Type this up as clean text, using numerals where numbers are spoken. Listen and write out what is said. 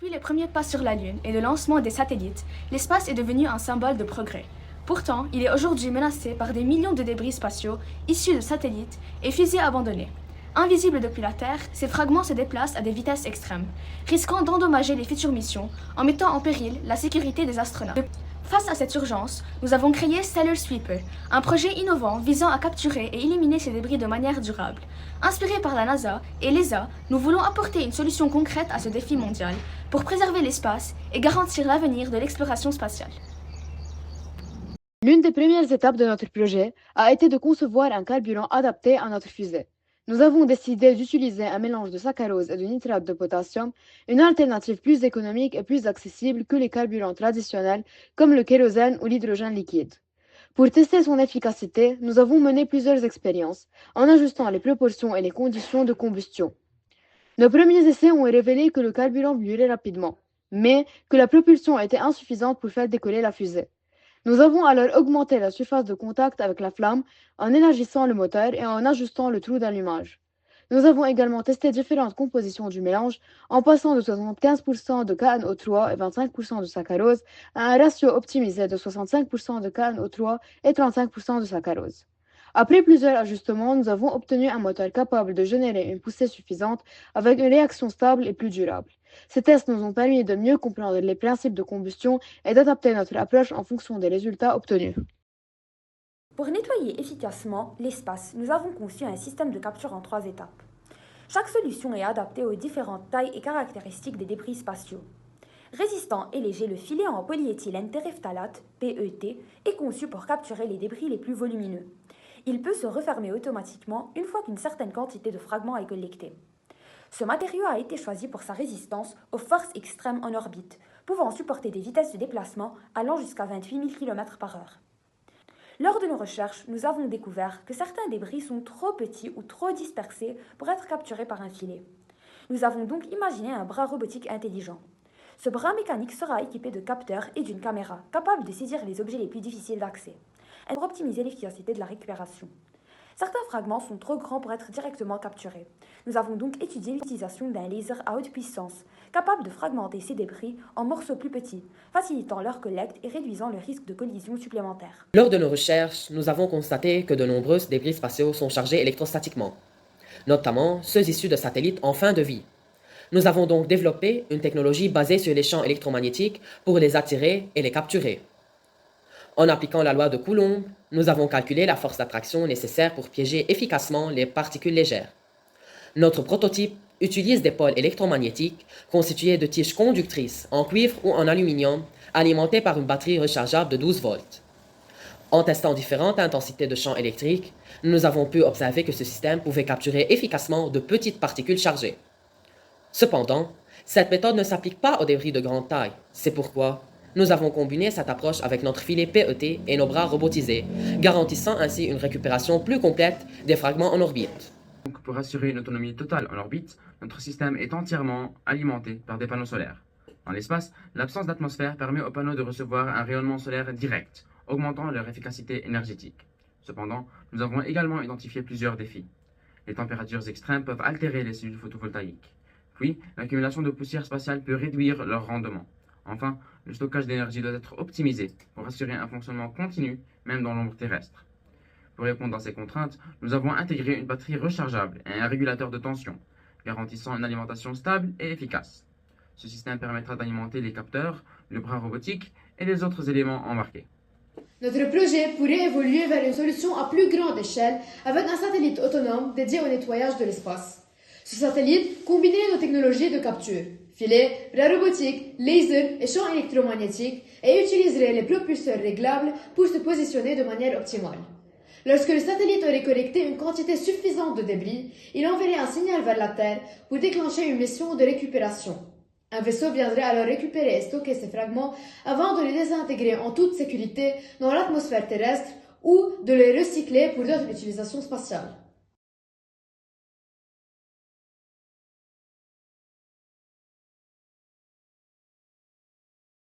Depuis les premiers pas sur la Lune et le lancement des satellites, l'espace est devenu un symbole de progrès. Pourtant, il est aujourd'hui menacé par des millions de débris spatiaux issus de satellites et fusées abandonnées. Invisibles depuis la Terre, ces fragments se déplacent à des vitesses extrêmes, risquant d'endommager les futures missions en mettant en péril la sécurité des astronautes. Face à cette urgence, nous avons créé Stellar Sweeper, un projet innovant visant à capturer et éliminer ces débris de manière durable. Inspiré par la NASA et l'ESA, nous voulons apporter une solution concrète à ce défi mondial pour préserver l'espace et garantir l'avenir de l'exploration spatiale. L'une des premières étapes de notre projet a été de concevoir un carburant adapté à notre fusée. Nous avons décidé d'utiliser un mélange de saccharose et de nitrate de potassium, une alternative plus économique et plus accessible que les carburants traditionnels comme le kérosène ou l'hydrogène liquide. Pour tester son efficacité, nous avons mené plusieurs expériences en ajustant les proportions et les conditions de combustion. Nos premiers essais ont révélé que le carburant brûlait rapidement, mais que la propulsion était insuffisante pour faire décoller la fusée. Nous avons alors augmenté la surface de contact avec la flamme en élargissant le moteur et en ajustant le trou d'allumage. Nous avons également testé différentes compositions du mélange en passant de 75% de KNO3 et 25% de saccharose à un ratio optimisé de 65% de KNO3 et 35% de saccharose. Après plusieurs ajustements, nous avons obtenu un moteur capable de générer une poussée suffisante avec une réaction stable et plus durable. Ces tests nous ont permis de mieux comprendre les principes de combustion et d'adapter notre approche en fonction des résultats obtenus. Pour nettoyer efficacement l'espace, nous avons conçu un système de capture en 3 étapes. Chaque solution est adaptée aux différentes tailles et caractéristiques des débris spatiaux. Résistant et léger, le filet en polyéthylène terephthalate, PET, est conçu pour capturer les débris les plus volumineux. Il peut se refermer automatiquement une fois qu'une certaine quantité de fragments est collectée. Ce matériau a été choisi pour sa résistance aux forces extrêmes en orbite, pouvant supporter des vitesses de déplacement allant jusqu'à 28 000 km/h. Lors de nos recherches, nous avons découvert que certains débris sont trop petits ou trop dispersés pour être capturés par un filet. Nous avons donc imaginé un bras robotique intelligent. Ce bras mécanique sera équipé de capteurs et d'une caméra, capable de saisir les objets les plus difficiles d'accès, pour optimiser l'efficacité de la récupération. Certains fragments sont trop grands pour être directement capturés. Nous avons donc étudié l'utilisation d'un laser à haute puissance, capable de fragmenter ces débris en morceaux plus petits, facilitant leur collecte et réduisant le risque de collision supplémentaire. Lors de nos recherches, nous avons constaté que de nombreux débris spatiaux sont chargés électrostatiquement, notamment ceux issus de satellites en fin de vie. Nous avons donc développé une technologie basée sur les champs électromagnétiques pour les attirer et les capturer. En appliquant la loi de Coulomb, nous avons calculé la force d'attraction nécessaire pour piéger efficacement les particules légères. Notre prototype utilise des pôles électromagnétiques constitués de tiges conductrices en cuivre ou en aluminium alimentées par une batterie rechargeable de 12 volts. En testant différentes intensités de champs électriques, nous avons pu observer que ce système pouvait capturer efficacement de petites particules chargées. Cependant, cette méthode ne s'applique pas aux débris de grande taille. C'est pourquoi nous avons combiné cette approche avec notre filet PET et nos bras robotisés, garantissant ainsi une récupération plus complète des fragments en orbite. Donc, pour assurer une autonomie totale en orbite, notre système est entièrement alimenté par des panneaux solaires. Dans l'espace, l'absence d'atmosphère permet aux panneaux de recevoir un rayonnement solaire direct, augmentant leur efficacité énergétique. Cependant, nous avons également identifié plusieurs défis. Les températures extrêmes peuvent altérer les cellules photovoltaïques. Puis, l'accumulation de poussière spatiale peut réduire leur rendement. Enfin, le stockage d'énergie doit être optimisé pour assurer un fonctionnement continu, même dans l'ombre terrestre. Pour répondre à ces contraintes, nous avons intégré une batterie rechargeable et un régulateur de tension, garantissant une alimentation stable et efficace. Ce système permettra d'alimenter les capteurs, le bras robotique et les autres éléments embarqués. Notre projet pourrait évoluer vers une solution à plus grande échelle avec un satellite autonome dédié au nettoyage de l'espace. Ce satellite combinerait nos technologies de capture, filets, bras robotiques, lasers et champs électromagnétiques et utiliserait les propulseurs réglables pour se positionner de manière optimale. Lorsque le satellite aurait collecté une quantité suffisante de débris, il enverrait un signal vers la Terre pour déclencher une mission de récupération. Un vaisseau viendrait alors récupérer et stocker ces fragments avant de les désintégrer en toute sécurité dans l'atmosphère terrestre ou de les recycler pour d'autres utilisations spatiales.